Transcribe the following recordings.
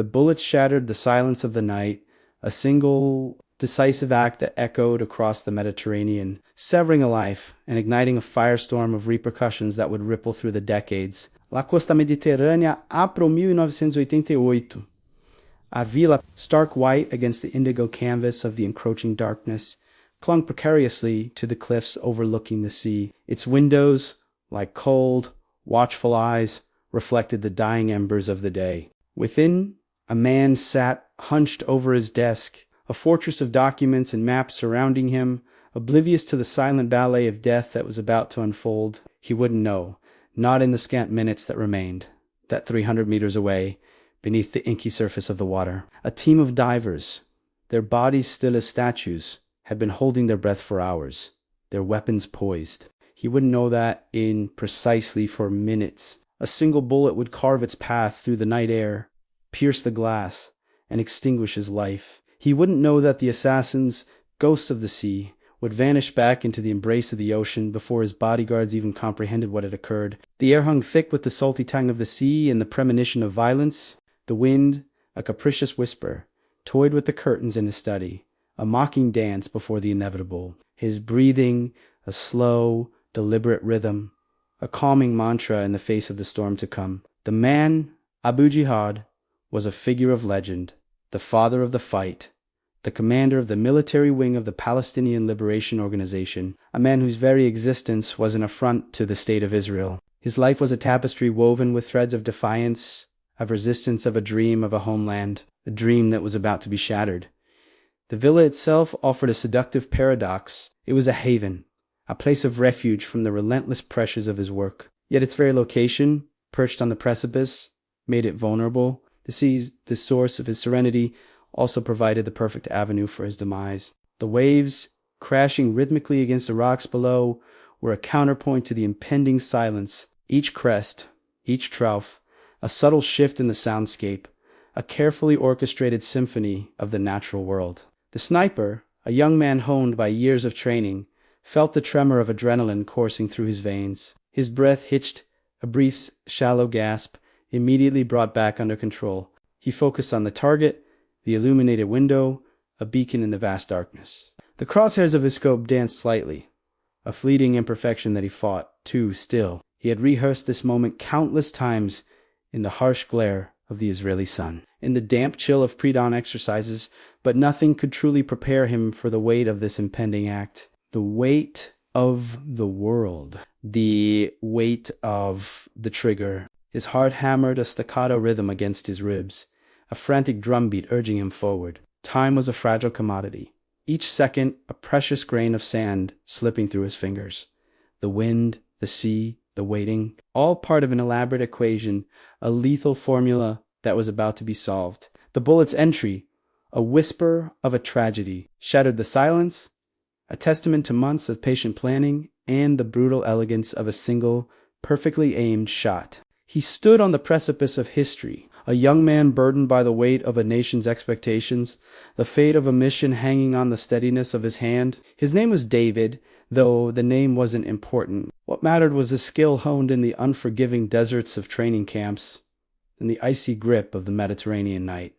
The bullet shattered the silence of the night, a single decisive act that echoed across the Mediterranean, severing a life and igniting a firestorm of repercussions that would ripple through the decades. La Costa Mediterrânea, April 1988. A villa, stark white against the indigo canvas of the encroaching darkness, clung precariously to the cliffs overlooking the sea. Its windows, like cold, watchful eyes, reflected the dying embers of the day. Within, a man sat hunched over his desk, a fortress of documents and maps surrounding him, oblivious to the silent ballet of death that was about to unfold. He wouldn't know, not in the scant minutes that remained, that 300 meters away, beneath the inky surface of the water, a team of divers, their bodies still as statues, had been holding their breath for hours, their weapons poised. He wouldn't know that in precisely 4 minutes. A single bullet would carve its path through the night air, pierce the glass, and extinguish his life. He wouldn't know that the assassins, ghosts of the sea, would vanish back into the embrace of the ocean before his bodyguards even comprehended what had occurred. The air hung thick with the salty tang of the sea and the premonition of violence. The wind, a capricious whisper, toyed with the curtains in his study, a mocking dance before the inevitable. His breathing, a slow, deliberate rhythm, a calming mantra in the face of the storm to come. The man, Abu Jihad, was a figure of legend, the father of the fight, the commander of the military wing of the Palestinian Liberation Organization, a man whose very existence was an affront to the state of Israel. His life was a tapestry woven with threads of defiance, of resistance, of a dream of a homeland, a dream that was about to be shattered. The villa itself offered a seductive paradox. It was a haven, a place of refuge from the relentless pressures of his work. Yet its very location, perched on the precipice, made it vulnerable. The sea, the source of his serenity, also provided the perfect avenue for his demise. The waves, crashing rhythmically against the rocks below, were a counterpoint to the impending silence. Each crest, each trough, a subtle shift in the soundscape, a carefully orchestrated symphony of the natural world. The sniper, a young man honed by years of training, felt the tremor of adrenaline coursing through his veins. His breath hitched, a brief, shallow gasp, immediately brought back under control. He focused on the target, the illuminated window, a beacon in the vast darkness. The crosshairs of his scope danced slightly, a fleeting imperfection that he fought, too, still. He had rehearsed this moment countless times in the harsh glare of the Israeli sun, in the damp chill of pre-dawn exercises, but nothing could truly prepare him for the weight of this impending act. The weight of the world, the weight of the trigger. His heart hammered a staccato rhythm against his ribs, a frantic drumbeat urging him forward. Time was a fragile commodity, each second a precious grain of sand slipping through his fingers. The wind, the sea, the waiting, all part of an elaborate equation, a lethal formula that was about to be solved. The bullet's entry, a whisper of a tragedy, shattered the silence, a testament to months of patient planning and the brutal elegance of a single, perfectly aimed shot. He stood on the precipice of history, a young man burdened by the weight of a nation's expectations, the fate of a mission hanging on the steadiness of his hand. His name was David, though the name wasn't important. What mattered was his skill honed in the unforgiving deserts of training camps and the icy grip of the Mediterranean night.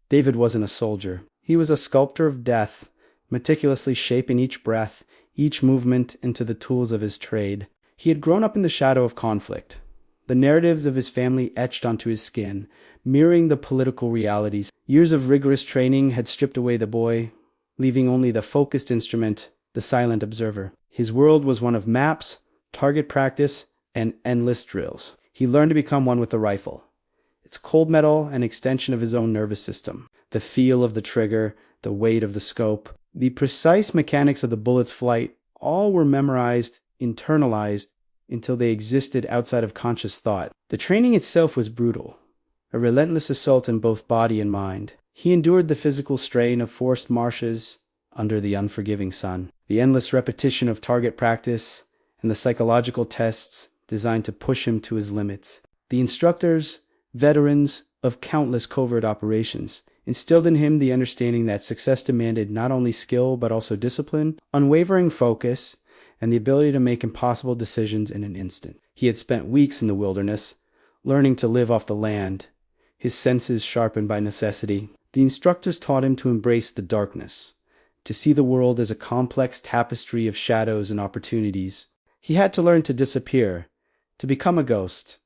David wasn't a soldier. He was a sculptor of death, meticulously shaping each breath, each movement into the tools of his trade. He had grown up in the shadow of conflict, the narratives of his family etched onto his skin, mirroring the political realities. Years of rigorous training had stripped away the boy, leaving only the focused instrument, the silent observer. His world was one of maps, target practice, and endless drills. He learned to become one with the rifle, its cold metal an extension of his own nervous system, the feel of the trigger, the weight of the scope, the precise mechanics of the bullet's flight, all were memorized, internalized, until they existed outside of conscious thought. The training itself was brutal, a relentless assault in both body and mind. He endured the physical strain of forced marches under the unforgiving sun, the endless repetition of target practice, and the psychological tests designed to push him to his limits. The instructors, veterans of countless covert operations, instilled in him the understanding that success demanded not only skill but also discipline, unwavering focus, and the ability to make impossible decisions in an instant. He had spent weeks in the wilderness, learning to live off the land, his senses sharpened by necessity. The instructors taught him to embrace the darkness, to see the world as a complex tapestry of shadows and opportunities. He had to learn to disappear, to become a ghost,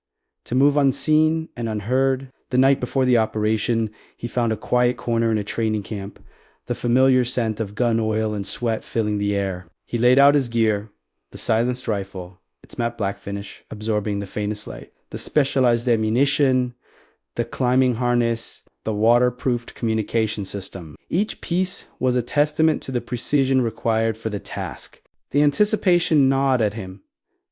to move unseen and unheard. The night before the operation, he found a quiet corner in a training camp, the familiar scent of gun oil and sweat filling the air. He laid out his gear, the silenced rifle, its matte black finish absorbing the faintest light, the specialized ammunition, the climbing harness, the waterproofed communication system. Each piece was a testament to the precision required for the task. The anticipation gnawed at him,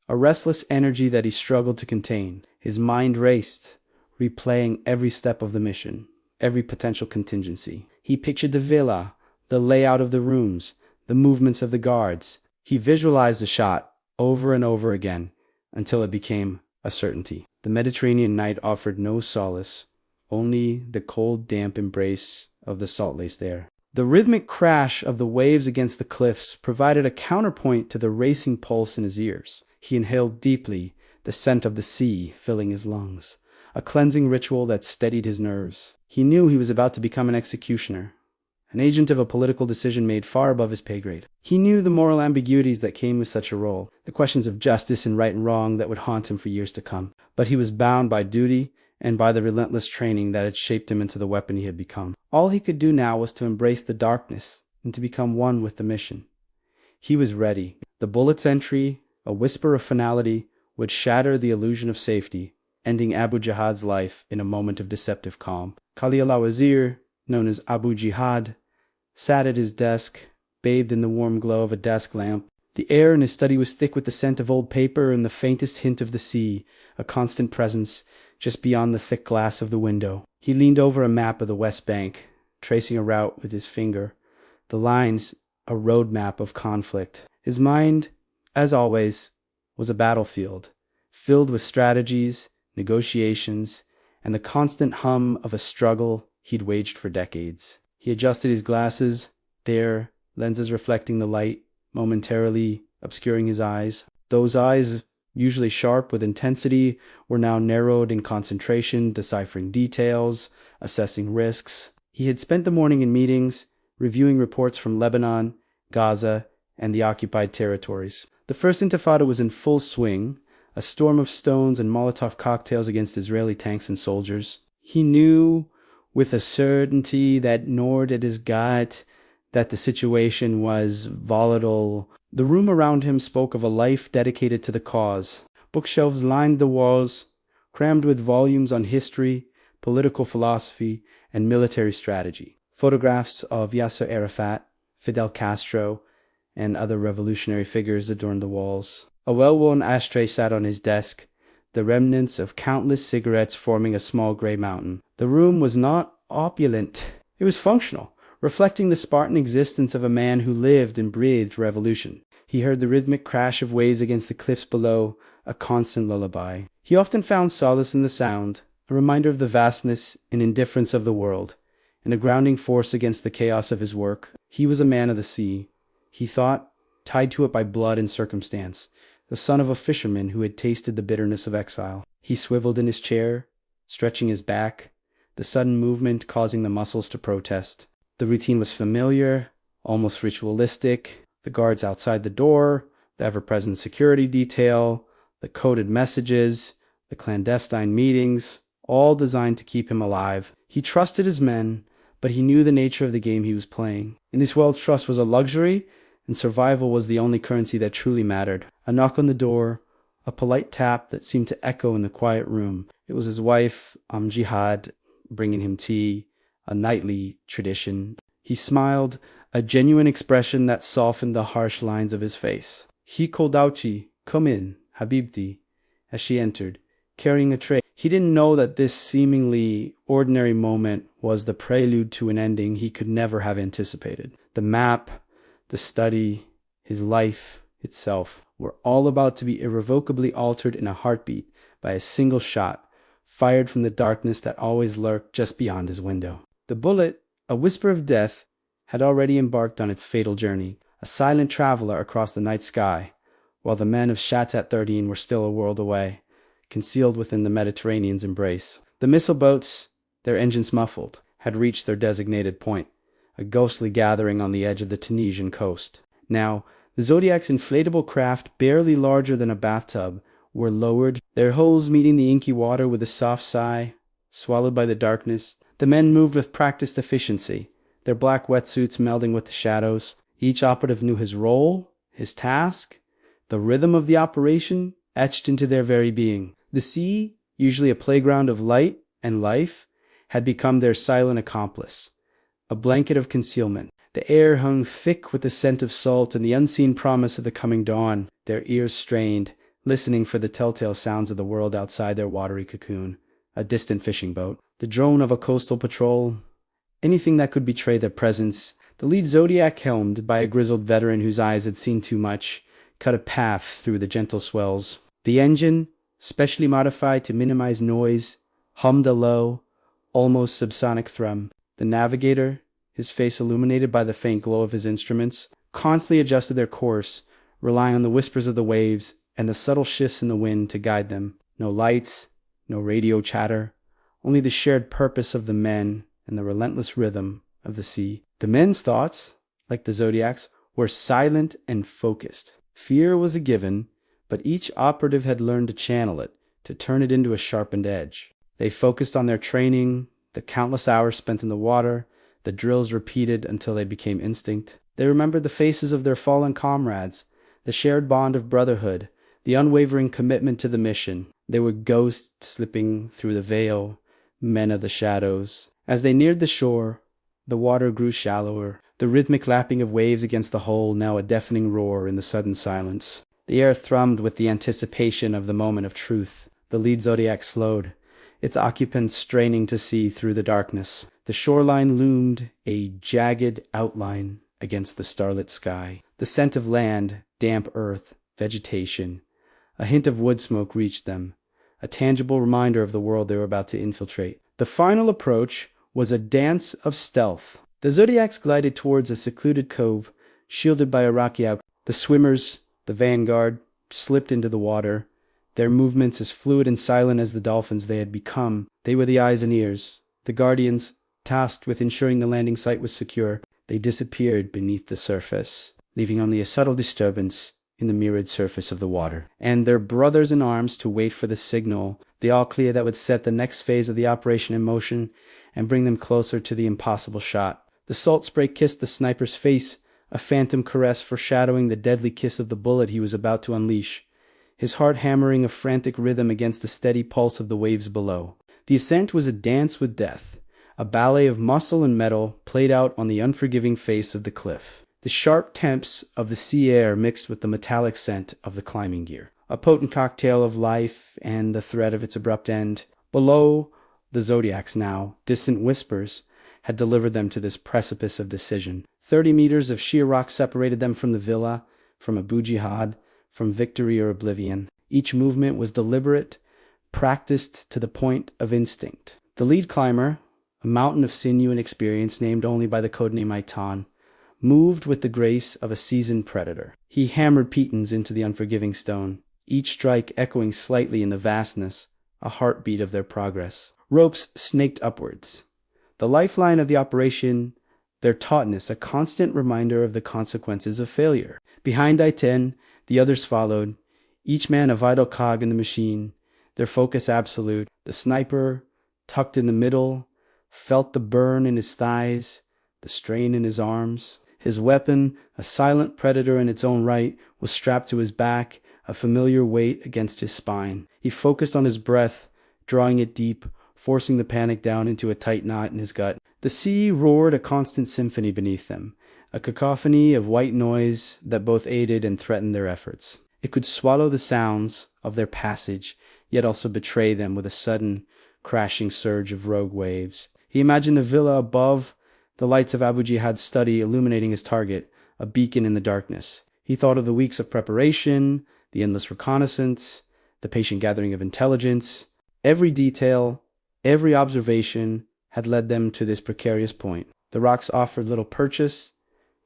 a restless energy that he struggled to contain. His mind raced, replaying every step of the mission, every potential contingency. He pictured the villa, the layout of the rooms, the movements of the guards. He visualized the shot over and over again until it became a certainty. The Mediterranean night offered no solace, only the cold, damp embrace of the salt-laced air. The rhythmic crash of the waves against the cliffs provided a counterpoint to the racing pulse in his ears. He inhaled deeply, the scent of the sea filling his lungs, a cleansing ritual that steadied his nerves. He knew he was about to become an executioner, an agent of a political decision made far above his pay grade. He knew the moral ambiguities that came with such a role, the questions of justice and right and wrong that would haunt him for years to come. But he was bound by duty and by the relentless training that had shaped him into the weapon he had become. All he could do now was to embrace the darkness and to become one with the mission. He was ready. The bullet's entry, a whisper of finality, would shatter the illusion of safety, ending Abu Jihad's life in a moment of deceptive calm. Khalil al-Wazir, known as Abu Jihad, sat at his desk, bathed in the warm glow of a desk lamp. The air in his study was thick with the scent of old paper and the faintest hint of the sea, a constant presence just beyond the thick glass of the window. He leaned over a map of the West Bank, tracing a route with his finger, the lines a road map of conflict. His mind, as always, was a battlefield, filled with strategies, negotiations, and the constant hum of a struggle he'd waged for decades. He adjusted his glasses, their lenses reflecting the light, momentarily obscuring his eyes. Those eyes, usually sharp with intensity, were now narrowed in concentration, deciphering details, assessing risks. He had spent the morning in meetings, reviewing reports from Lebanon, Gaza, and the occupied territories. The First Intifada was in full swing, a storm of stones and Molotov cocktails against Israeli tanks and soldiers. He knew with a certainty that gnawed at his gut that the situation was volatile. The room around him spoke of a life dedicated to the cause. Bookshelves lined the walls, crammed with volumes on history, political philosophy, and military strategy. Photographs of Yasser Arafat, Fidel Castro, and other revolutionary figures adorned the walls. A well-worn ashtray sat on his desk, the remnants of countless cigarettes forming a small gray mountain. The room was not opulent. It was functional, reflecting the Spartan existence of a man who lived and breathed revolution. He heard the rhythmic crash of waves against the cliffs below, a constant lullaby. He often found solace in the sound, a reminder of the vastness and indifference of the world, and a grounding force against the chaos of his work. He was a man of the sea, he thought, tied to it by blood and circumstance, the son of a fisherman who had tasted the bitterness of exile. He swiveled in his chair, stretching his back, the sudden movement causing the muscles to protest. The routine was familiar, almost ritualistic. The guards outside the door, the ever-present security detail, the coded messages, the clandestine meetings, all designed to keep him alive. He trusted his men, but he knew the nature of the game he was playing. In this world, trust was a luxury, and survival was the only currency that truly mattered. A knock on the door, a polite tap that seemed to echo in the quiet room. It was his wife, Jihad, bringing him tea, a nightly tradition. He smiled, a genuine expression that softened the harsh lines of his face. He called Auchi, "Come in, Habibti," as she entered, carrying a tray. He didn't know that this seemingly ordinary moment was the prelude to an ending he could never have anticipated. The map, the study, his life itself were all about to be irrevocably altered in a heartbeat by a single shot, fired from the darkness that always lurked just beyond his window. The bullet, a whisper of death, had already embarked on its fatal journey, a silent traveler across the night sky, while the men of Shatat 13 were still a world away, concealed within the Mediterranean's embrace. The missile boats, their engines muffled, had reached their designated point, a ghostly gathering on the edge of the Tunisian coast. Now, the Zodiac's inflatable craft, barely larger than a bathtub, were lowered, their hulls meeting the inky water with a soft sigh, swallowed by the darkness. The men moved with practiced efficiency, their black wetsuits melding with the shadows. Each operative knew his role, his task, the rhythm of the operation etched into their very being. The sea, usually a playground of light and life, had become their silent accomplice, a blanket of concealment. The air hung thick with the scent of salt and the unseen promise of the coming dawn. Their ears strained, listening for the telltale sounds of the world outside their watery cocoon. A distant fishing boat, the drone of a coastal patrol, anything that could betray their presence. The lead Zodiac, helmed by a grizzled veteran whose eyes had seen too much, cut a path through the gentle swells. The engine, specially modified to minimize noise, hummed a low, almost subsonic thrum. The navigator, his face illuminated by the faint glow of his instruments, constantly adjusted their course, relying on the whispers of the waves and the subtle shifts in the wind to guide them. No lights, no radio chatter, only the shared purpose of the men and the relentless rhythm of the sea. The men's thoughts, like the Zodiac's, were silent and focused. Fear was a given, but each operative had learned to channel it, to turn it into a sharpened edge. They focused on their training, the countless hours spent in the water, the drills repeated until they became instinct. They remembered the faces of their fallen comrades, the shared bond of brotherhood, the unwavering commitment to the mission. They were ghosts slipping through the veil, men of the shadows. As they neared the shore, the water grew shallower, the rhythmic lapping of waves against the hull now a deafening roar in the sudden silence. The air thrummed with the anticipation of the moment of truth. The lead Zodiac slowed, its occupants straining to see through the darkness. The shoreline loomed a jagged outline against the starlit sky. The scent of land, damp earth, vegetation, a hint of wood smoke reached them, a tangible reminder of the world they were about to infiltrate. The final approach was a dance of stealth. The Zodiacs glided towards a secluded cove, shielded by a rocky outcrop. The swimmers, the vanguard, slipped into the water, their movements as fluid and silent as the dolphins they had become. They were the eyes and ears, the guardians, tasked with ensuring the landing site was secure. They disappeared beneath the surface, leaving only a subtle disturbance in the mirrored surface of the water. And their brothers in arms to wait for the signal, the all-clear that would set the next phase of the operation in motion and bring them closer to the impossible shot. The salt spray kissed the sniper's face, a phantom caress foreshadowing the deadly kiss of the bullet he was about to unleash, his heart hammering a frantic rhythm against the steady pulse of the waves below. The ascent was a dance with death, a ballet of muscle and metal played out on the unforgiving face of the cliff. The sharp temps of the sea air mixed with the metallic scent of the climbing gear, a potent cocktail of life and the threat of its abrupt end. Below, the Zodiacs now, distant whispers, had delivered them to this precipice of decision. 30 meters of sheer rock separated them from the villa, from Abu Jihad, from victory or oblivion. Each movement was deliberate, practiced to the point of instinct. The lead climber, a mountain of sinew and experience named only by the codename Aitan, moved with the grace of a seasoned predator. He hammered pitons into the unforgiving stone, each strike echoing slightly in the vastness, a heartbeat of their progress. Ropes snaked upwards. The lifeline of the operation, their tautness a constant reminder of the consequences of failure. Behind Aitan, the others followed, each man a vital cog in the machine, their focus absolute. The sniper, tucked in the middle, felt the burn in his thighs, the strain in his arms. His weapon, a silent predator in its own right, was strapped to his back, a familiar weight against his spine. He focused on his breath, drawing it deep, forcing the panic down into a tight knot in his gut. The sea roared a constant symphony beneath them, a cacophony of white noise that both aided and threatened their efforts. It could swallow the sounds of their passage, yet also betray them with a sudden, crashing surge of rogue waves. He imagined the villa above, the lights of Abu Jihad's study illuminating his target, a beacon in the darkness. He thought of the weeks of preparation, the endless reconnaissance, the patient gathering of intelligence. Every detail, every observation had led them to this precarious point. The rocks offered little purchase,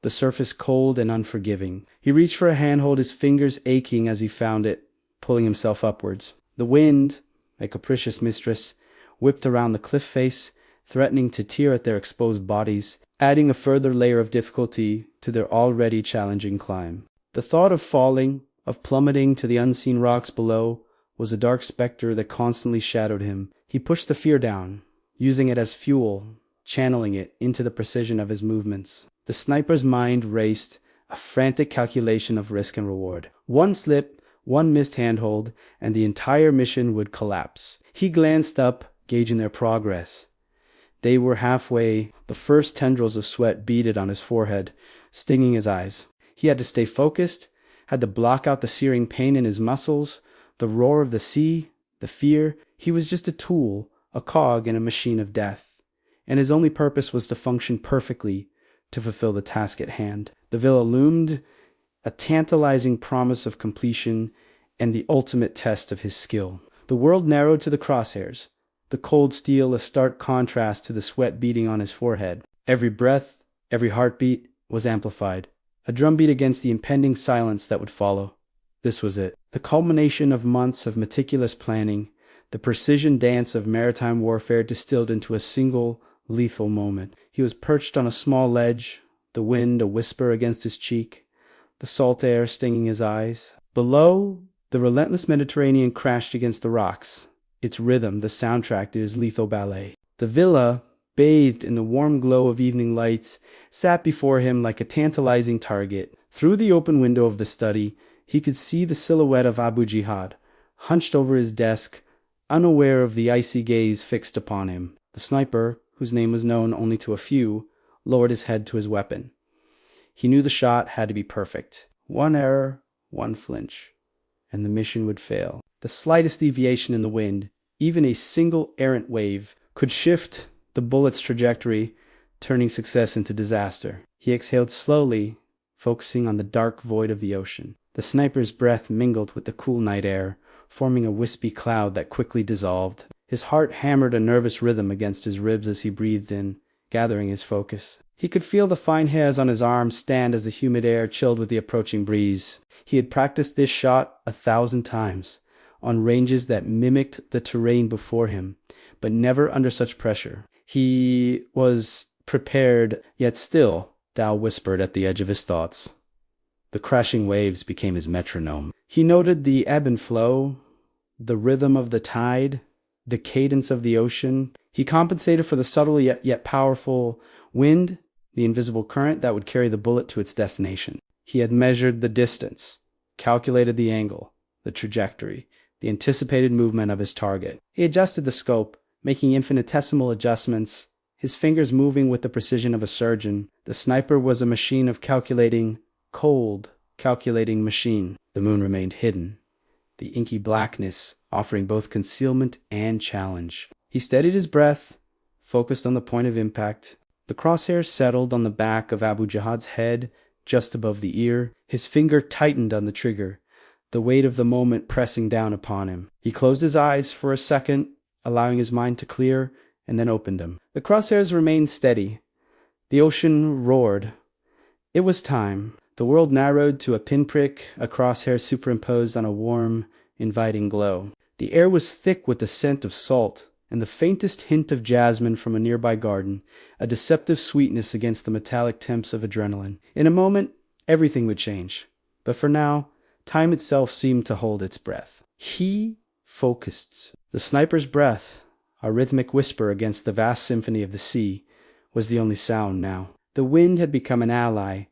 the surface cold and unforgiving. He reached for a handhold, his fingers aching as he found it, pulling himself upwards. The wind, a capricious mistress, whipped around the cliff face, threatening to tear at their exposed bodies, adding a further layer of difficulty to their already challenging climb. The thought of falling, of plummeting to the unseen rocks below, was a dark specter that constantly shadowed him. He pushed the fear down, using it as fuel, channeling it into the precision of his movements. The sniper's mind raced, a frantic calculation of risk and reward. One slip, one missed handhold, and the entire mission would collapse. He glanced up, gauging their progress. They were halfway. The first tendrils of sweat beaded on his forehead, stinging his eyes. He had to stay focused, had to block out the searing pain in his muscles, the roar of the sea, the fear. He was just a tool, a cog in a machine of death, and his only purpose was to function perfectly, to fulfill the task at hand. The villa loomed, a tantalizing promise of completion and the ultimate test of his skill. The world narrowed to the crosshairs, the cold steel a stark contrast to the sweat beating on his forehead. Every breath, every heartbeat was amplified, a drumbeat against the impending silence that would follow. This was it, the culmination of months of meticulous planning, the precision dance of maritime warfare distilled into a single, lethal moment. He was perched on a small ledge, the wind a whisper against his cheek, the salt air stinging his eyes. Below, the relentless Mediterranean crashed against the rocks, its rhythm the soundtrack to his lethal ballet. The villa, bathed in the warm glow of evening lights, sat before him like a tantalizing target. Through the open window of the study, he could see the silhouette of Abu Jihad, hunched over his desk, unaware of the icy gaze fixed upon him. The sniper, whose name was known only to a few, lowered his head to his weapon. He knew the shot had to be perfect. One error, one flinch, and the mission would fail. The slightest deviation in the wind, even a single errant wave, could shift the bullet's trajectory, turning success into disaster. He exhaled slowly, focusing on the dark void of the ocean. The sniper's breath mingled with the cool night air, forming a wispy cloud that quickly dissolved. His heart hammered a nervous rhythm against his ribs as he breathed in, gathering his focus. He could feel the fine hairs on his arms stand as the humid air chilled with the approaching breeze. He had practiced this shot 1,000 times, on ranges that mimicked the terrain before him, but never under such pressure. He was prepared, yet still, Tao whispered at the edge of his thoughts. The crashing waves became his metronome. He noted the ebb and flow, the rhythm of the tide, the cadence of the ocean. He compensated for the subtle yet powerful wind, the invisible current that would carry the bullet to its destination. He had measured the distance, calculated the angle, the trajectory, the anticipated movement of his target. He adjusted the scope, making infinitesimal adjustments, his fingers moving with the precision of a surgeon. The sniper was a machine of calculating, cold, calculating machine. The moon remained hidden, the inky blackness offering both concealment and challenge. He steadied his breath, focused on the point of impact. The crosshairs settled on the back of Abu Jihad's head, just above the ear. His finger tightened on the trigger, the weight of the moment pressing down upon him. He closed his eyes for a second, allowing his mind to clear, and then opened them. The crosshairs remained steady. The ocean roared. It was time. The world narrowed to a pinprick, a crosshair superimposed on a warm, inviting glow. The air was thick with the scent of salt, and the faintest hint of jasmine from a nearby garden, a deceptive sweetness against the metallic temps of adrenaline. In a moment, everything would change. But for now, time itself seemed to hold its breath. He focused. The sniper's breath, a rhythmic whisper against the vast symphony of the sea, was the only sound now. The wind had become an ally,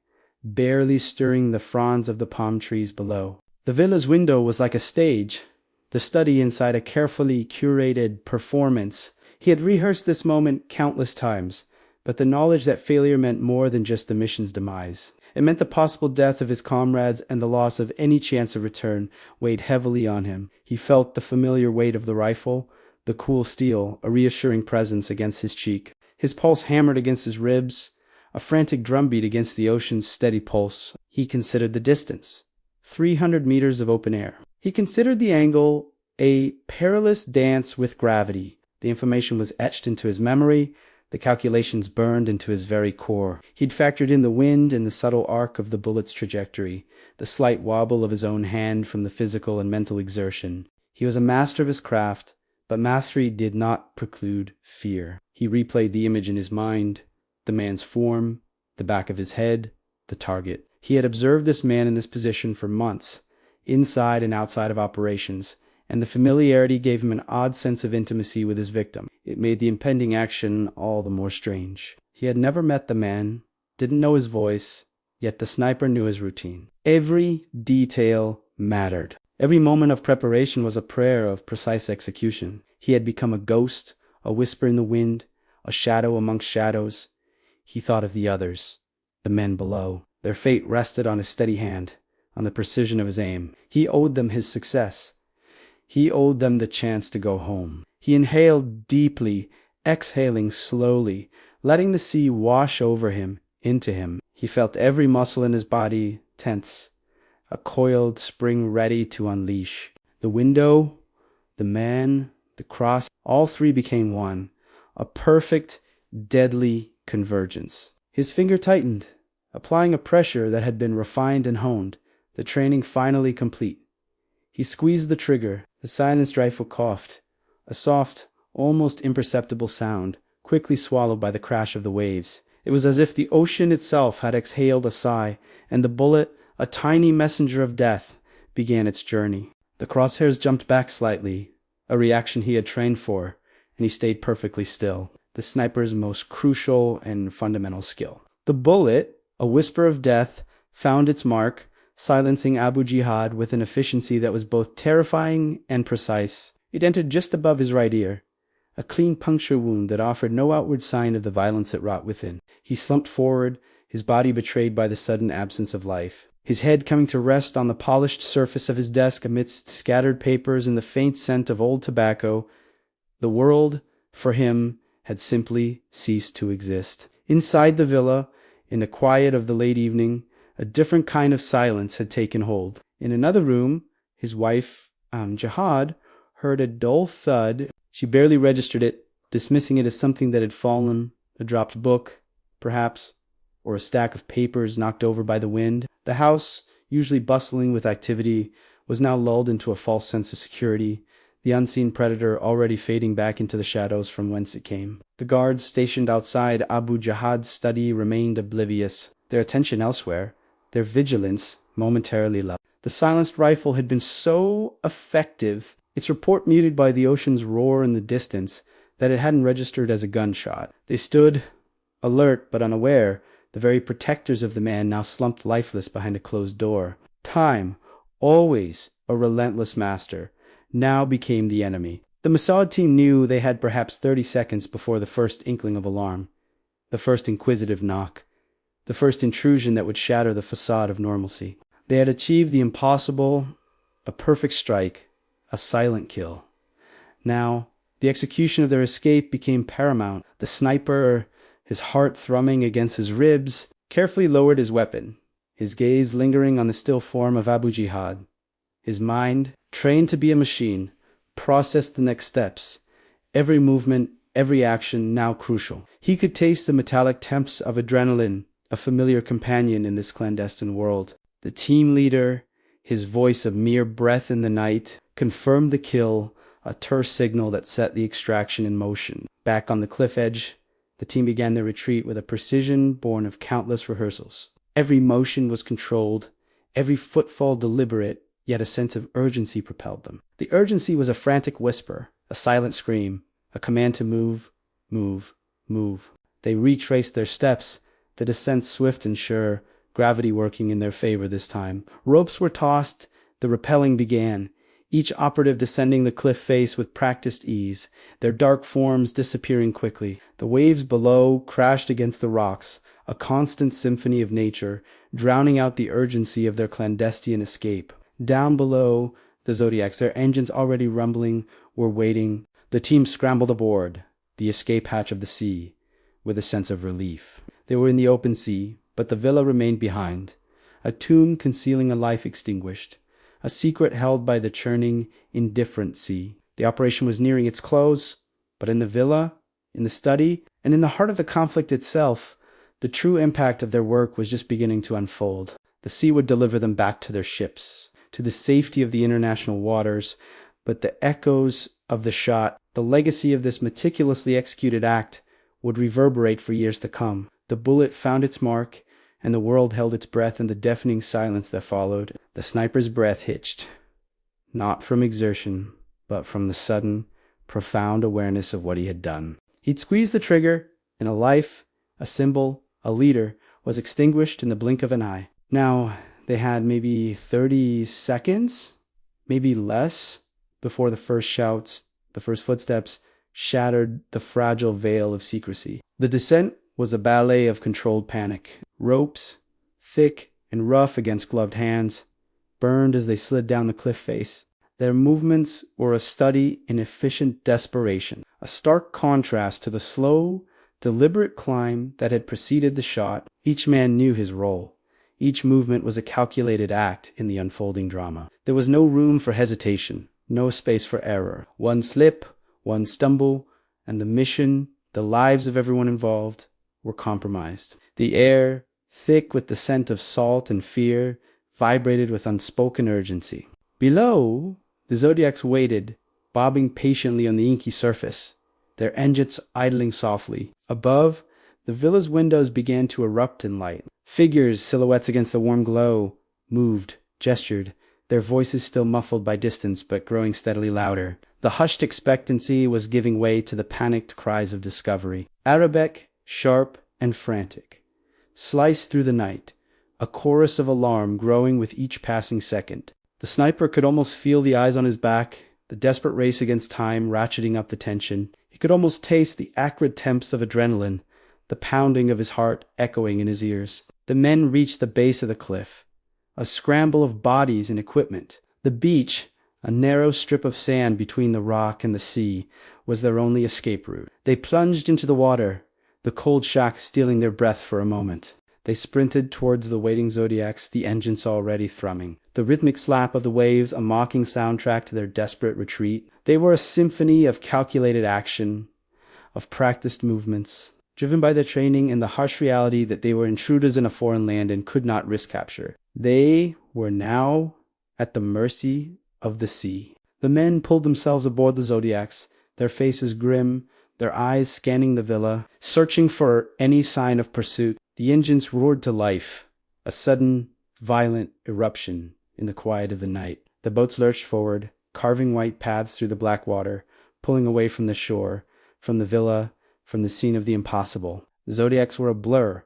barely stirring the fronds of the palm trees below. The villa's window was like a stage, the study inside a carefully curated performance. He had rehearsed this moment countless times, but the knowledge that failure meant more than just the mission's demise. It meant the possible death of his comrades and the loss of any chance of return weighed heavily on him. He felt the familiar weight of the rifle, the cool steel, a reassuring presence against his cheek. His pulse hammered against his ribs, a frantic drumbeat against the ocean's steady pulse. He considered the distance, 300 meters of open air. He considered the angle a perilous dance with gravity. The information was etched into his memory, the calculations burned into his very core. He'd factored in the wind and the subtle arc of the bullet's trajectory, the slight wobble of his own hand from the physical and mental exertion. He was a master of his craft, but mastery did not preclude fear. He replayed the image in his mind, the man's form, the back of his head, the target. He had observed this man in this position for months, inside and outside of operations, and the familiarity gave him an odd sense of intimacy with his victim. It made the impending action all the more strange. He had never met the man, didn't know his voice, yet the sniper knew his routine. Every detail mattered. Every moment of preparation was a prayer of precise execution. He had become a ghost, a whisper in the wind, a shadow amongst shadows. He thought of the others, the men below. Their fate rested on his steady hand, on the precision of his aim. He owed them his success. He owed them the chance to go home. He inhaled deeply, exhaling slowly, letting the sea wash over him, into him. He felt every muscle in his body tense, a coiled spring ready to unleash. The window, the man, the cross, all three became one, a perfect, deadly convergence. His finger tightened, applying a pressure that had been refined and honed, the training finally complete. He squeezed the trigger. The silenced rifle coughed, a soft, almost imperceptible sound, quickly swallowed by the crash of the waves. It was as if the ocean itself had exhaled a sigh, and the bullet, a tiny messenger of death, began its journey. The crosshairs jumped back slightly, a reaction he had trained for, and he stayed perfectly still, the sniper's most crucial and fundamental skill. The bullet, a whisper of death, found its mark, silencing Abu Jihad with an efficiency that was both terrifying and precise. It entered just above his right ear, a clean puncture wound that offered no outward sign of the violence it wrought within. He slumped forward, his body betrayed by the sudden absence of life, his head coming to rest on the polished surface of his desk amidst scattered papers and the faint scent of old tobacco. The world, for him, had simply ceased to exist. Inside the villa, in the quiet of the late evening, a different kind of silence had taken hold. In another room, his wife, Jihad, heard a dull thud. She barely registered it, dismissing it as something that had fallen, a dropped book, perhaps, or a stack of papers knocked over by the wind. The house, usually bustling with activity, was now lulled into a false sense of security, the unseen predator already fading back into the shadows from whence it came. The guards stationed outside Abu Jihad's study remained oblivious, their attention elsewhere, their vigilance momentarily low. The silenced rifle had been so effective, its report muted by the ocean's roar in the distance, that it hadn't registered as a gunshot. They stood, alert but unaware, the very protectors of the man now slumped lifeless behind a closed door. Time, always a relentless master, now became the enemy. The Mossad team knew they had perhaps 30 seconds before the first inkling of alarm, the first inquisitive knock, the first intrusion that would shatter the facade of normalcy. They had achieved the impossible, a perfect strike, a silent kill. Now, the execution of their escape became paramount. The sniper, his heart thrumming against his ribs, carefully lowered his weapon, his gaze lingering on the still form of Abu Jihad. His mind, trained to be a machine, processed the next steps, every movement, every action now crucial. He could taste the metallic temps of adrenaline, a familiar companion in this clandestine world. The team leader, his voice of mere breath in the night, confirmed the kill, a terse signal that set the extraction in motion. Back on the cliff edge, the team began their retreat with a precision born of countless rehearsals. Every motion was controlled, every footfall deliberate, yet a sense of urgency propelled them. The urgency was a frantic whisper, a silent scream, a command to move, move, move. They retraced their steps, the descent swift and sure, gravity working in their favor this time. Ropes were tossed, the rappelling began, each operative descending the cliff face with practiced ease, their dark forms disappearing quickly. The waves below crashed against the rocks, a constant symphony of nature, drowning out the urgency of their clandestine escape. Down below, the Zodiacs, their engines already rumbling, were waiting. The team scrambled aboard, the escape hatch of the sea, with a sense of relief. They were in the open sea, but the villa remained behind, a tomb concealing a life extinguished, a secret held by the churning, indifferent sea. The operation was nearing its close, but in the villa, in the study, and in the heart of the conflict itself, the true impact of their work was just beginning to unfold. The sea would deliver them back to their ships, to the safety of the international waters, but the echoes of the shot, the legacy of this meticulously executed act, would reverberate for years to come. The bullet found its mark, and the world held its breath in the deafening silence that followed. The sniper's breath hitched, not from exertion, but from the sudden, profound awareness of what he had done. He'd squeezed the trigger, and a life, a symbol, a leader, was extinguished in the blink of an eye. Now, they had maybe 30 seconds, maybe less, before the first shouts, the first footsteps, shattered the fragile veil of secrecy. The descent was a ballet of controlled panic. Ropes, thick and rough against gloved hands, burned as they slid down the cliff face. Their movements were a study in efficient desperation, a stark contrast to the slow, deliberate climb that had preceded the shot. Each man knew his role. Each movement was a calculated act in the unfolding drama. There was no room for hesitation, no space for error. One slip, one stumble, and the mission, the lives of everyone involved, were compromised. The air, thick with the scent of salt and fear, vibrated with unspoken urgency. Below, the Zodiacs waited, bobbing patiently on the inky surface, their engines idling softly. Above, the villa's windows began to erupt in light. Figures, silhouettes against the warm glow, moved, gestured, their voices still muffled by distance but growing steadily louder. The hushed expectancy was giving way to the panicked cries of discovery. Arabic, sharp and frantic, sliced through the night, a chorus of alarm growing with each passing second. The sniper could almost feel the eyes on his back, the desperate race against time ratcheting up the tension. He could almost taste the acrid temps of adrenaline, the pounding of his heart echoing in his ears. The men reached the base of the cliff, a scramble of bodies and equipment. The beach, a narrow strip of sand between the rock and the sea, was their only escape route. They plunged into the water, the cold shock stealing their breath for a moment. They sprinted towards the waiting Zodiacs, the engines already thrumming. The rhythmic slap of the waves, a mocking soundtrack to their desperate retreat. They were a symphony of calculated action, of practiced movements, driven by their training and the harsh reality that they were intruders in a foreign land and could not risk capture. They were now at the mercy of the sea. The men pulled themselves aboard the Zodiacs, their faces grim, their eyes scanning the villa, searching for any sign of pursuit. The engines roared to life, a sudden, violent eruption in the quiet of the night. The boats lurched forward, carving white paths through the black water, pulling away from the shore, from the villa, from the scene of the impossible. The Zodiacs were a blur,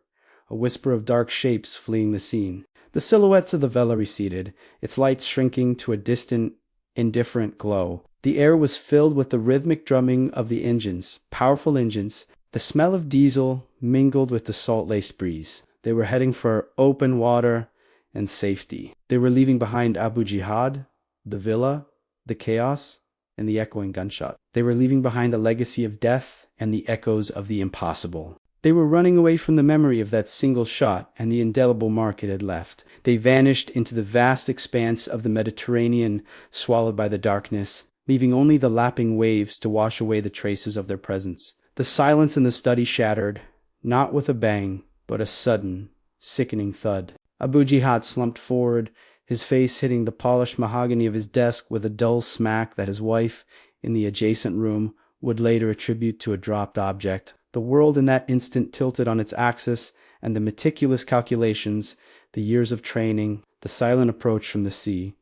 a whisper of dark shapes fleeing the scene. The silhouettes of the villa receded, its lights shrinking to a distant, indifferent glow. The air was filled with the rhythmic drumming of the engines, powerful engines. The smell of diesel mingled with the salt-laced breeze. They were heading for open water and safety. They were leaving behind Abu Jihad, the villa, the chaos, and the echoing gunshot. They were leaving behind a legacy of death and the echoes of the impossible. They were running away from the memory of that single shot and the indelible mark it had left. They vanished into the vast expanse of the Mediterranean, swallowed by the darkness, leaving only the lapping waves to wash away the traces of their presence. The silence in the study shattered, not with a bang, but a sudden, sickening thud. Abu Jihad slumped forward, his face hitting the polished mahogany of his desk with a dull smack that his wife, in the adjacent room, would later attribute to a dropped object. The world in that instant tilted on its axis, and the meticulous calculations, the years of training, the silent approach from the sea,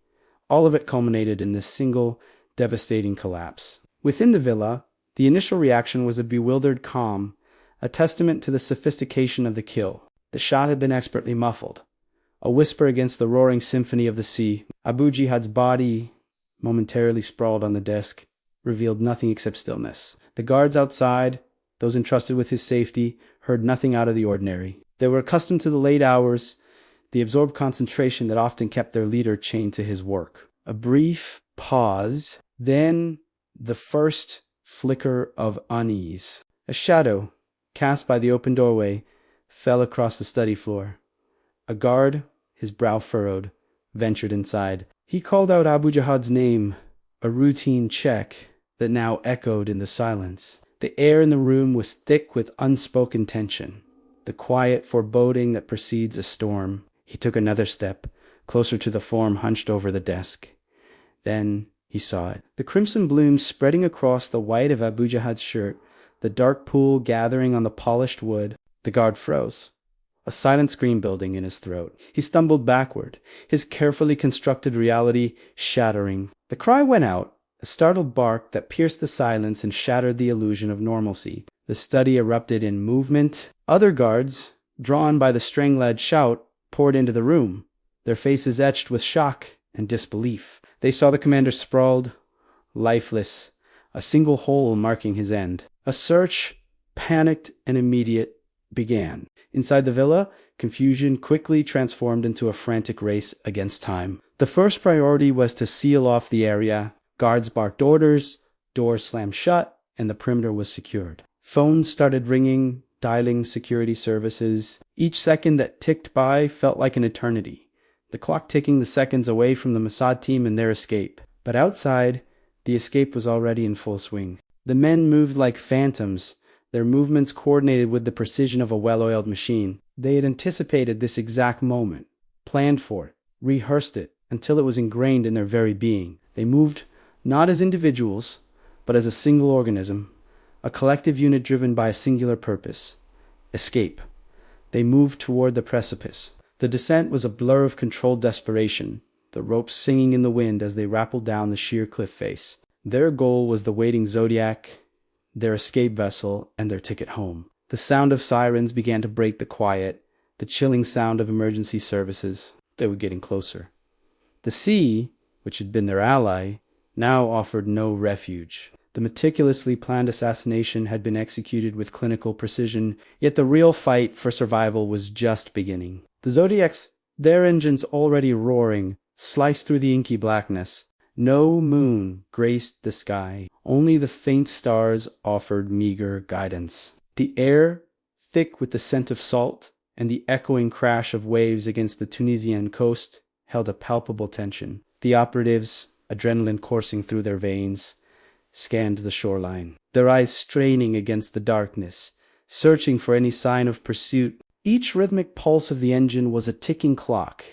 all of it culminated in this single, devastating collapse. Within the villa, the initial reaction was a bewildered calm, a testament to the sophistication of the kill. The shot had been expertly muffled, a whisper against the roaring symphony of the sea. Abu Jihad's body, momentarily sprawled on the desk, revealed nothing except stillness. The guards outside, those entrusted with his safety, heard nothing out of the ordinary. They were accustomed to the late hours, the absorbed concentration that often kept their leader chained to his work. A brief pause, then the first flicker of unease. A shadow, cast by the open doorway, fell across the study floor. A guard, his brow furrowed, ventured inside. He called out Abu Jihad's name, a routine check that now echoed in the silence. The air in the room was thick with unspoken tension, the quiet foreboding that precedes a storm. He took another step, closer to the form hunched over the desk. Then he saw it. The crimson bloom spreading across the white of Abu Jihad's shirt the dark pool gathering on the polished wood. The guard froze, a silent scream building in his throat. He stumbled backward, his carefully constructed reality shattering. The cry went out, a startled bark that pierced the silence and shattered the illusion of normalcy. The study erupted in movement. Other guards, drawn by the string-led shout, poured into the room, their faces etched with shock and disbelief. They saw the commander sprawled, lifeless, a single hole marking his end. A search, panicked and immediate, began. Inside the villa, confusion quickly transformed into a frantic race against time. The first priority was to seal off the area. Guards barked orders, doors slammed shut, and the perimeter was secured. Phones started ringing, dialing security services. Each second that ticked by felt like an eternity, the clock ticking the seconds away from the Mossad team and their escape. But outside, the escape was already in full swing. The men moved like phantoms, their movements coordinated with the precision of a well-oiled machine. They had anticipated this exact moment, planned for it, rehearsed it, until it was ingrained in their very being. They moved not as individuals, but as a single organism, a collective unit driven by a singular purpose: escape. They moved toward the precipice. The descent was a blur of controlled desperation, the ropes singing in the wind as they rappelled down the sheer cliff face. Their goal was the waiting Zodiac, their escape vessel, and their ticket home. The sound of sirens began to break the quiet, the chilling sound of emergency services. They were getting closer. The sea, which had been their ally, now offered no refuge. The meticulously planned assassination had been executed with clinical precision, yet the real fight for survival was just beginning. The Zodiacs, their engines already roaring, sliced through the inky blackness. No moon graced the sky. Only the faint stars offered meager guidance. The air, thick with the scent of salt, and the echoing crash of waves against the Tunisian coast, held a palpable tension. The operatives, adrenaline coursing through their veins, scanned the shoreline, their eyes straining against the darkness, searching for any sign of pursuit. Each rhythmic pulse of the engine was a ticking clock,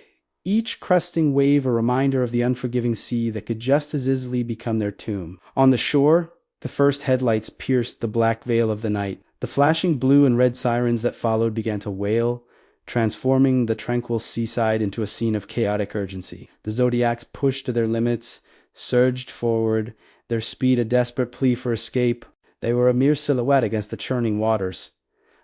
each cresting wave a reminder of the unforgiving sea that could just as easily become their tomb. On the shore, the first headlights pierced the black veil of the night. The flashing blue and red sirens that followed began to wail, transforming the tranquil seaside into a scene of chaotic urgency. The Zodiacs pushed to their limits, surged forward, their speed a desperate plea for escape. They were a mere silhouette against the churning waters,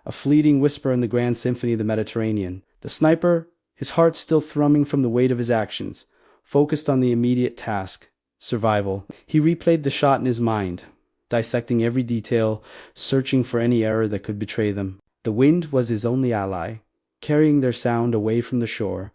a fleeting whisper in the grand symphony of the Mediterranean. The sniper, his heart still thrumming from the weight of his actions, focused on the immediate task: survival. He replayed the shot in his mind, dissecting every detail, searching for any error that could betray them. The wind was his only ally, carrying their sound away from the shore,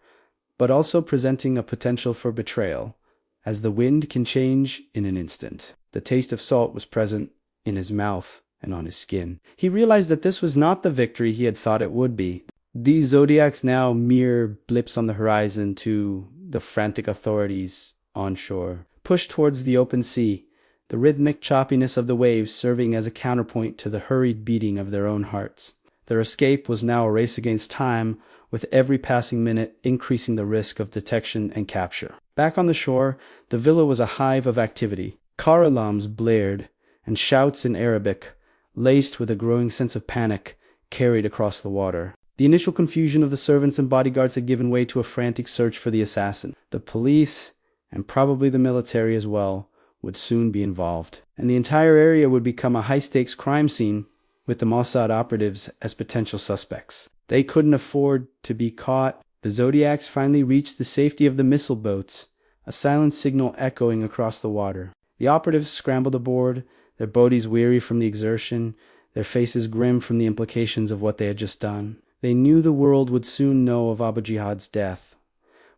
but also presenting a potential for betrayal, as the wind can change in an instant. The taste of salt was present in his mouth and on his skin. He realized that this was not the victory he had thought it would be. These Zodiacs now mere blips on the horizon to the frantic authorities onshore, pushed towards the open sea, the rhythmic choppiness of the waves serving as a counterpoint to the hurried beating of their own hearts. Their escape was now a race against time, with every passing minute increasing the risk of detection and capture. Back on the shore, the villa was a hive of activity. Car alarms blared, and shouts in Arabic, laced with a growing sense of panic, carried across the water. The initial confusion of the servants and bodyguards had given way to a frantic search for the assassin. The police, and probably the military as well, would soon be involved, and the entire area would become a high-stakes crime scene, with the Mossad operatives as potential suspects. They couldn't afford to be caught. The Zodiacs finally reached the safety of the missile boats, a silent signal echoing across the water. The operatives scrambled aboard, their bodies weary from the exertion, their faces grim from the implications of what they had just done. They knew the world would soon know of Abu Jihad's death,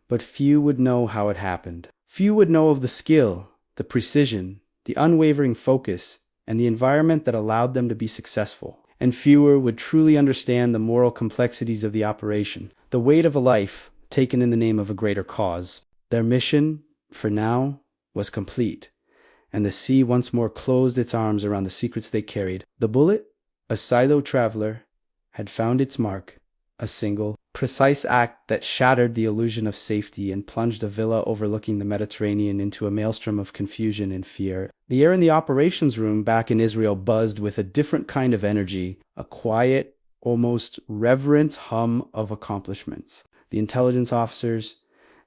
but few would know how it happened. Few would know of the skill, the precision, the unwavering focus, and the environment that allowed them to be successful. And fewer would truly understand the moral complexities of the operation, the weight of a life taken in the name of a greater cause. Their mission, for now, was complete, and the sea once more closed its arms around the secrets they carried. The bullet, a silo traveler, had found its mark, a single precise act that shattered the illusion of safety and plunged a villa overlooking the Mediterranean into a maelstrom of confusion and fear. The air in the operations room back in Israel buzzed with a different kind of energy, a quiet, almost reverent hum of accomplishments. The intelligence officers,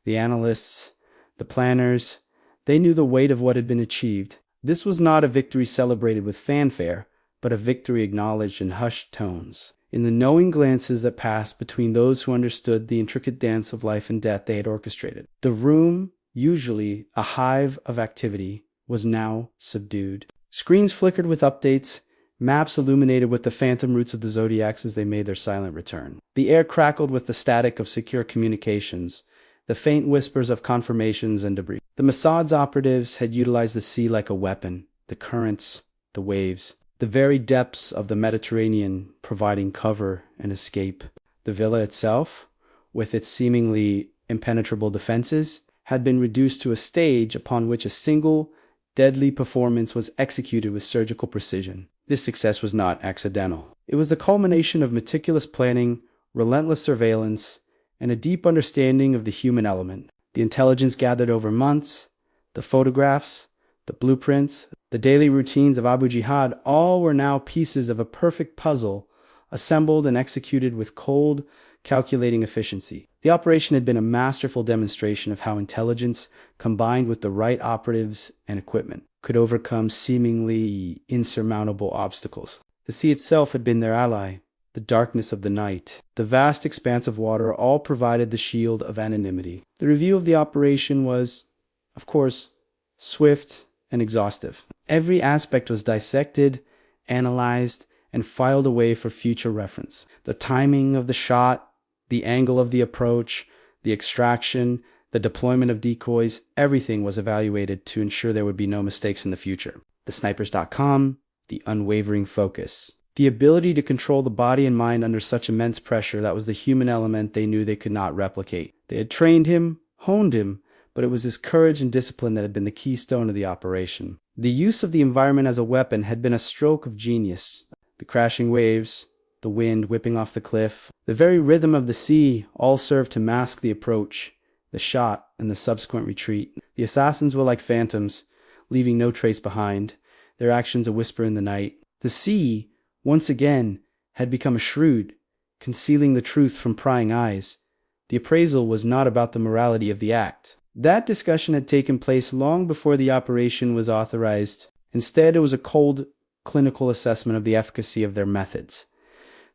the analysts, the planners, they knew the weight of what had been achieved. This was not a victory celebrated with fanfare, but a victory acknowledged in hushed tones. In the knowing glances that passed between those who understood the intricate dance of life and death they had orchestrated. The room, usually a hive of activity, was now subdued. Screens flickered with updates, maps illuminated with the phantom routes of the zodiacs as they made their silent return. The air crackled with the static of secure communications, the faint whispers of confirmations and debris. The Mossad's operatives had utilized the sea like a weapon, the currents, the waves, the very depths of the Mediterranean providing cover and escape. The villa itself, with its seemingly impenetrable defenses, had been reduced to a stage upon which a single, deadly performance was executed with surgical precision. This success was not accidental. It was the culmination of meticulous planning, relentless surveillance, and a deep understanding of the human element. The intelligence gathered over months, the photographs, the blueprints, the daily routines of Abu Jihad, all were now pieces of a perfect puzzle, assembled and executed with cold, calculating efficiency. The operation had been a masterful demonstration of how intelligence, combined with the right operatives and equipment, could overcome seemingly insurmountable obstacles. The sea itself had been their ally. The darkness of the night, the vast expanse of water all provided the shield of anonymity. The review of the operation was, of course, swift and exhaustive. Every aspect was dissected, analyzed, and filed away for future reference. The timing of the shot, the angle of the approach, the extraction, the deployment of decoys, everything was evaluated to ensure there would be no mistakes in the future. TheSnipers.com, the unwavering focus. The ability to control the body and mind under such immense pressure, that was the human element they knew they could not replicate. They had trained him, honed him, but it was his courage and discipline that had been the keystone of the operation. The use of the environment as a weapon had been a stroke of genius. The crashing waves, the wind whipping off the cliff, the very rhythm of the sea all served to mask the approach, the shot, and the subsequent retreat. The assassins were like phantoms, leaving no trace behind, their actions a whisper in the night. The sea, once again, had become shrewd, concealing the truth from prying eyes. The appraisal was not about the morality of the act. That discussion had taken place long before the operation was authorized. Instead, it was a cold, clinical assessment of the efficacy of their methods.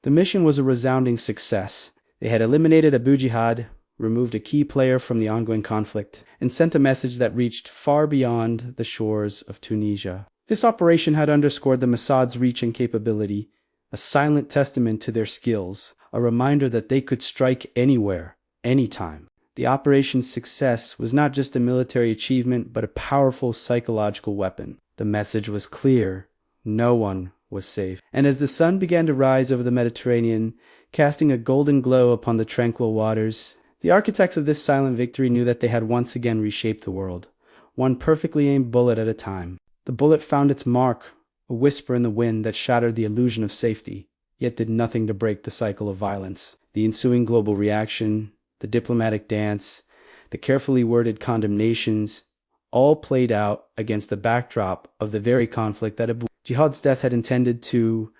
The mission was a resounding success. They had eliminated Abu Jihad, removed a key player from the ongoing conflict, and sent a message that reached far beyond the shores of Tunisia. This operation had underscored the Mossad's reach and capability, a silent testament to their skills, a reminder that they could strike anywhere, anytime. The operation's success was not just a military achievement, but a powerful psychological weapon. The message was clear. No one was safe. And as the sun began to rise over the Mediterranean, casting a golden glow upon the tranquil waters, the architects of this silent victory knew that they had once again reshaped the world, one perfectly aimed bullet at a time. The bullet found its mark, a whisper in the wind that shattered the illusion of safety, yet did nothing to break the cycle of violence. The ensuing global reaction, the diplomatic dance, the carefully worded condemnations, all played out against the backdrop of the very conflict that Abu Jihad's death had intended to,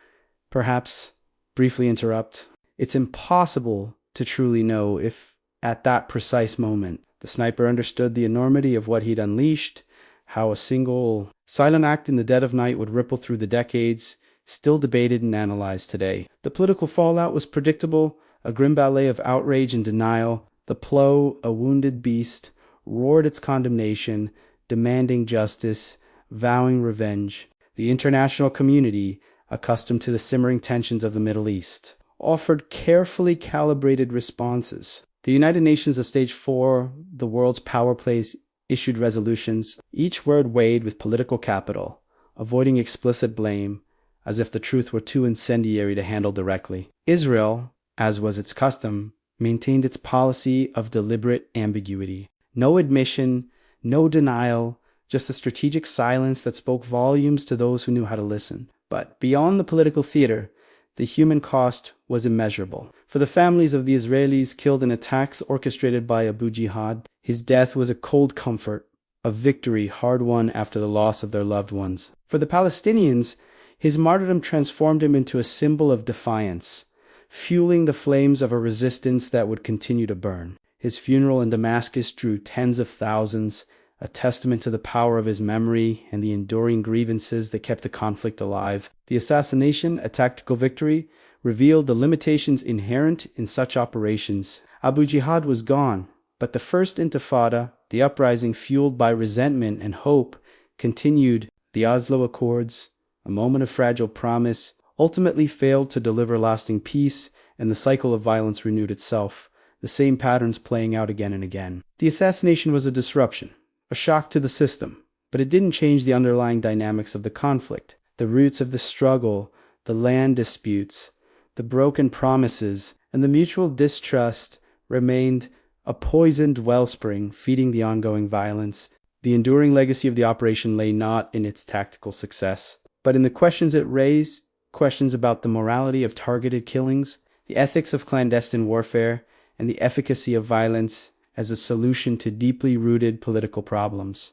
perhaps, briefly interrupt. It's impossible to truly know if, at that precise moment, the sniper understood the enormity of what he'd unleashed, how a single silent act in the dead of night would ripple through the decades, still debated and analyzed today. The political fallout was predictable, a grim ballet of outrage and denial. The plow, a wounded beast, roared its condemnation, demanding justice, vowing revenge. The international community, accustomed to the simmering tensions of the Middle East, offered carefully calibrated responses. The United Nations of Stage 4, the world's power plays, issued resolutions, each word weighed with political capital, avoiding explicit blame, as if the truth were too incendiary to handle directly. Israel, as was its custom, maintained its policy of deliberate ambiguity. No admission, no denial, just a strategic silence that spoke volumes to those who knew how to listen. But beyond the political theater, the human cost was immeasurable. For the families of the Israelis killed in attacks orchestrated by Abu Jihad, his death was a cold comfort, a victory hard won after the loss of their loved ones. For the Palestinians, his martyrdom transformed him into a symbol of defiance, fueling the flames of a resistance that would continue to burn. His funeral in Damascus drew tens of thousands, a testament to the power of his memory and the enduring grievances that kept the conflict alive. The assassination, a tactical victory, revealed the limitations inherent in such operations. Abu Jihad was gone, but the First Intifada, the uprising fueled by resentment and hope, continued. The Oslo Accords, a moment of fragile promise, ultimately failed to deliver lasting peace, and the cycle of violence renewed itself, the same patterns playing out again and again. The assassination was a disruption, a shock to the system, but it didn't change the underlying dynamics of the conflict. The roots of the struggle, the land disputes, the broken promises, and the mutual distrust remained a poisoned wellspring feeding the ongoing violence. The enduring legacy of the operation lay not in its tactical success, but in the questions it raised, questions about the morality of targeted killings, the ethics of clandestine warfare, and the efficacy of violence as a solution to deeply rooted political problems.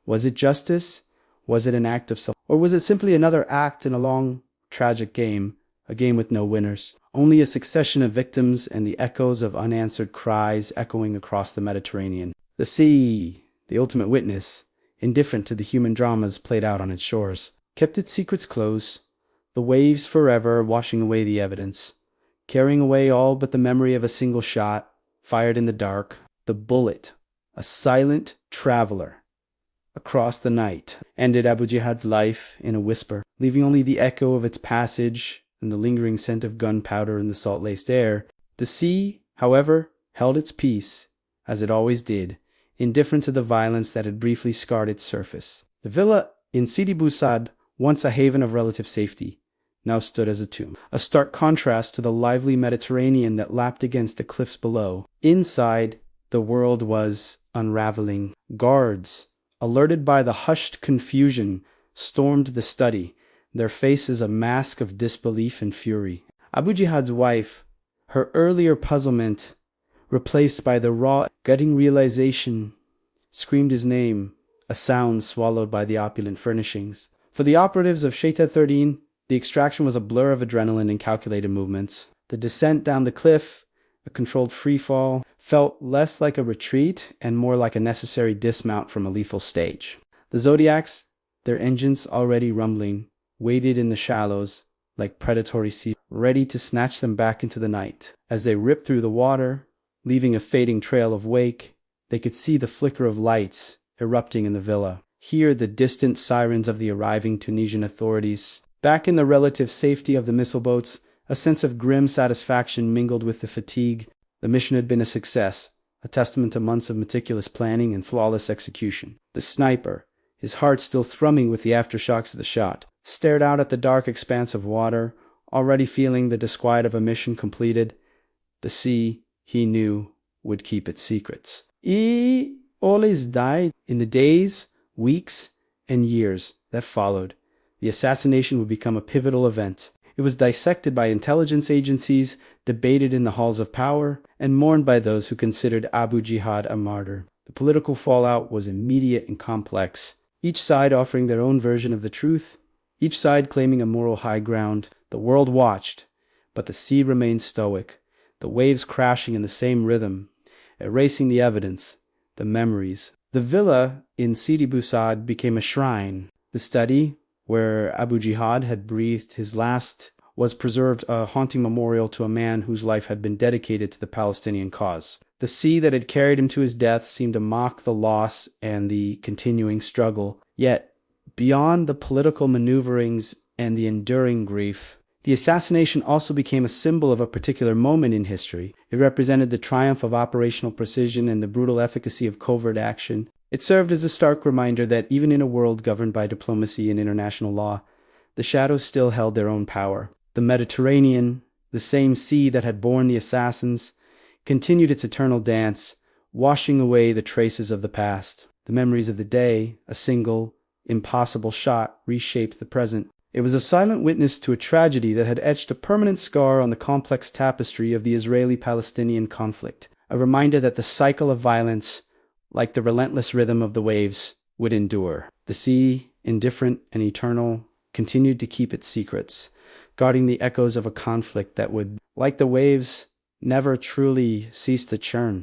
Was it justice? Was it an act of self? Or was it simply another act in a long, tragic game, a game with no winners? Only a succession of victims and the echoes of unanswered cries echoing across the Mediterranean. The sea, the ultimate witness, indifferent to the human dramas played out on its shores, kept its secrets close, the waves forever washing away the evidence, carrying away all but the memory of a single shot, fired in the dark, the bullet, a silent traveler, across the night, ended Abu Jihad's life in a whisper, leaving only the echo of its passage and the lingering scent of gunpowder in the salt-laced air. The sea, however, held its peace, as it always did, indifferent to the violence that had briefly scarred its surface. The villa in Sidi Mossad, once a haven of relative safety, now stood as a tomb, a stark contrast to the lively Mediterranean that lapped against the cliffs below. Inside, the world was unraveling. Guards, alerted by the hushed confusion, stormed the study, their faces a mask of disbelief and fury. Abu Jihad's wife, her earlier puzzlement replaced by the raw, gutting realization, screamed his name, a sound swallowed by the opulent furnishings. For the operatives of Shaita 13, the extraction was a blur of adrenaline and calculated movements. The descent down the cliff, a controlled freefall, felt less like a retreat and more like a necessary dismount from a lethal stage. The Zodiacs, their engines already rumbling, waited in the shallows like predatory seals, ready to snatch them back into the night. As they ripped through the water, leaving a fading trail of wake, they could see the flicker of lights erupting in the villa, hear the distant sirens of the arriving Tunisian authorities. Back in the relative safety of the missile boats, a sense of grim satisfaction mingled with the fatigue. The mission had been a success, a testament to months of meticulous planning and flawless execution. The sniper, his heart still thrumming with the aftershocks of the shot, stared out at the dark expanse of water, already feeling the disquiet of a mission completed. The sea, he knew, would keep its secrets. He always died in the days, weeks, and years that followed. The assassination would become a pivotal event. It was dissected by intelligence agencies, debated in the halls of power, and mourned by those who considered Abu Jihad a martyr. The political fallout was immediate and complex, each side offering their own version of the truth, each side claiming a moral high ground. The world watched, but the sea remained stoic, the waves crashing in the same rhythm, erasing the evidence, the memories. The villa in Sidi Mossad became a shrine. The study, where Abu Jihad had breathed his last, was preserved, a haunting memorial to a man whose life had been dedicated to the Palestinian cause. The sea that had carried him to his death seemed to mock the loss and the continuing struggle. Yet, beyond the political maneuverings and the enduring grief, the assassination also became a symbol of a particular moment in history. It represented the triumph of operational precision and the brutal efficacy of covert action. It served as a stark reminder that even in a world governed by diplomacy and international law, the shadows still held their own power. The Mediterranean, the same sea that had borne the assassins, continued its eternal dance, washing away the traces of the past. The memories of the day, a single, impossible shot, reshaped the present. It was a silent witness to a tragedy that had etched a permanent scar on the complex tapestry of the Israeli-Palestinian conflict, a reminder that the cycle of violence, like the relentless rhythm of the waves, would endure. The sea, indifferent and eternal, continued to keep its secrets, guarding the echoes of a conflict that would, like the waves, never truly cease to churn.